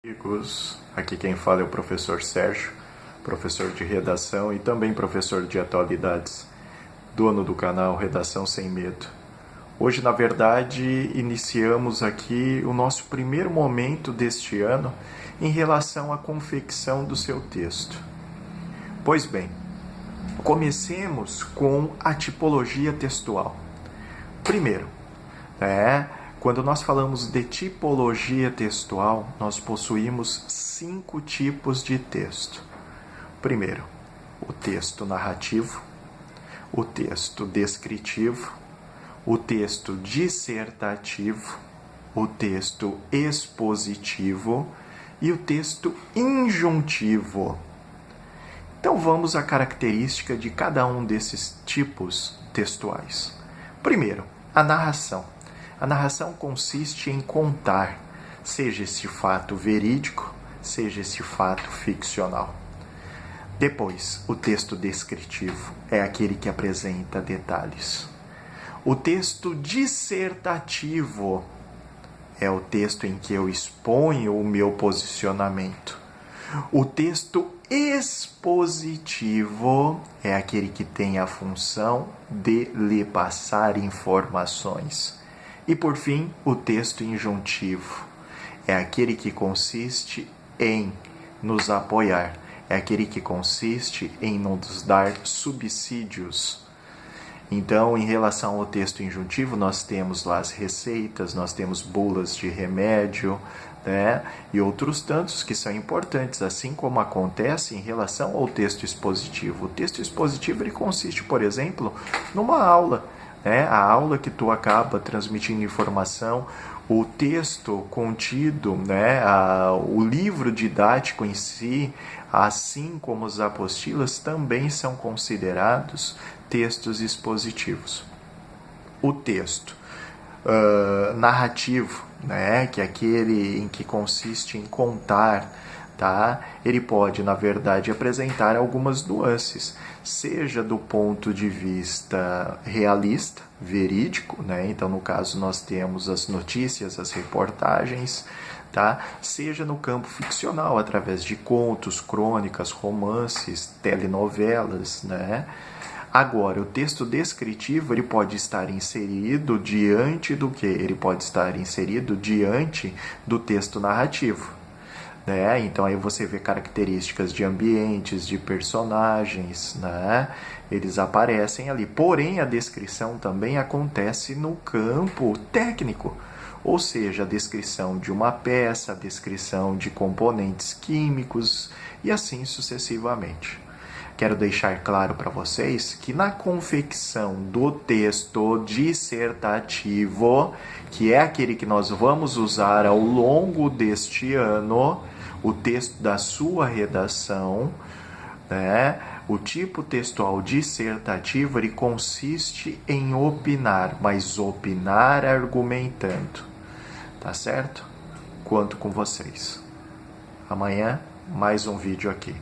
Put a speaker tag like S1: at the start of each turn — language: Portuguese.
S1: Amigos, aqui quem fala é o professor Sérgio, professor de redação e também professor de atualidades, dono do canal Redação Sem Medo. Hoje, na verdade, iniciamos aqui o nosso primeiro momento deste ano em relação à confecção do seu texto. Pois bem, comecemos com a tipologia textual. Primeiro, quando nós falamos de tipologia textual, nós possuímos 5 tipos de texto. Primeiro, o texto narrativo, o texto descritivo, o texto dissertativo, o texto expositivo e o texto injuntivo. Então vamos à característica de cada um desses tipos textuais. Primeiro, a narração. A narração consiste em contar, seja esse fato verídico, seja esse fato ficcional. Depois, o texto descritivo é aquele que apresenta detalhes. O texto dissertativo é o texto em que eu exponho o meu posicionamento. O texto expositivo é aquele que tem a função de lhe passar informações. E, por fim, o texto injuntivo é aquele que consiste em nos apoiar, é aquele que consiste em nos dar subsídios. Então, em relação ao texto injuntivo, nós temos lá as receitas, nós temos bulas de remédio, e outros tantos que são importantes, assim como acontece em relação ao texto expositivo. O texto expositivo ele consiste, por exemplo, numa aula. A aula que tu acaba transmitindo informação, o texto contido, o livro didático em si, assim como as apostilas, também são considerados textos expositivos. O texto narrativo, que é aquele em que consiste em contar, ele pode, na verdade, apresentar algumas nuances, seja do ponto de vista realista, verídico, então no caso nós temos as notícias, as reportagens, seja no campo ficcional, através de contos, crônicas, romances, telenovelas, Agora, o texto descritivo ele pode estar inserido diante do quê? Ele pode estar inserido diante do texto narrativo. Então aí você vê características de ambientes, de personagens, eles aparecem ali. Porém, a descrição também acontece no campo técnico, ou seja, a descrição de uma peça, a descrição de componentes químicos e assim sucessivamente. Quero deixar claro para vocês que na confecção do texto dissertativo, que é aquele que nós vamos usar ao longo deste ano, o texto da sua redação, o tipo textual dissertativo ele consiste em opinar, mas opinar argumentando. Tá certo? Conto com vocês. Amanhã, mais um vídeo aqui.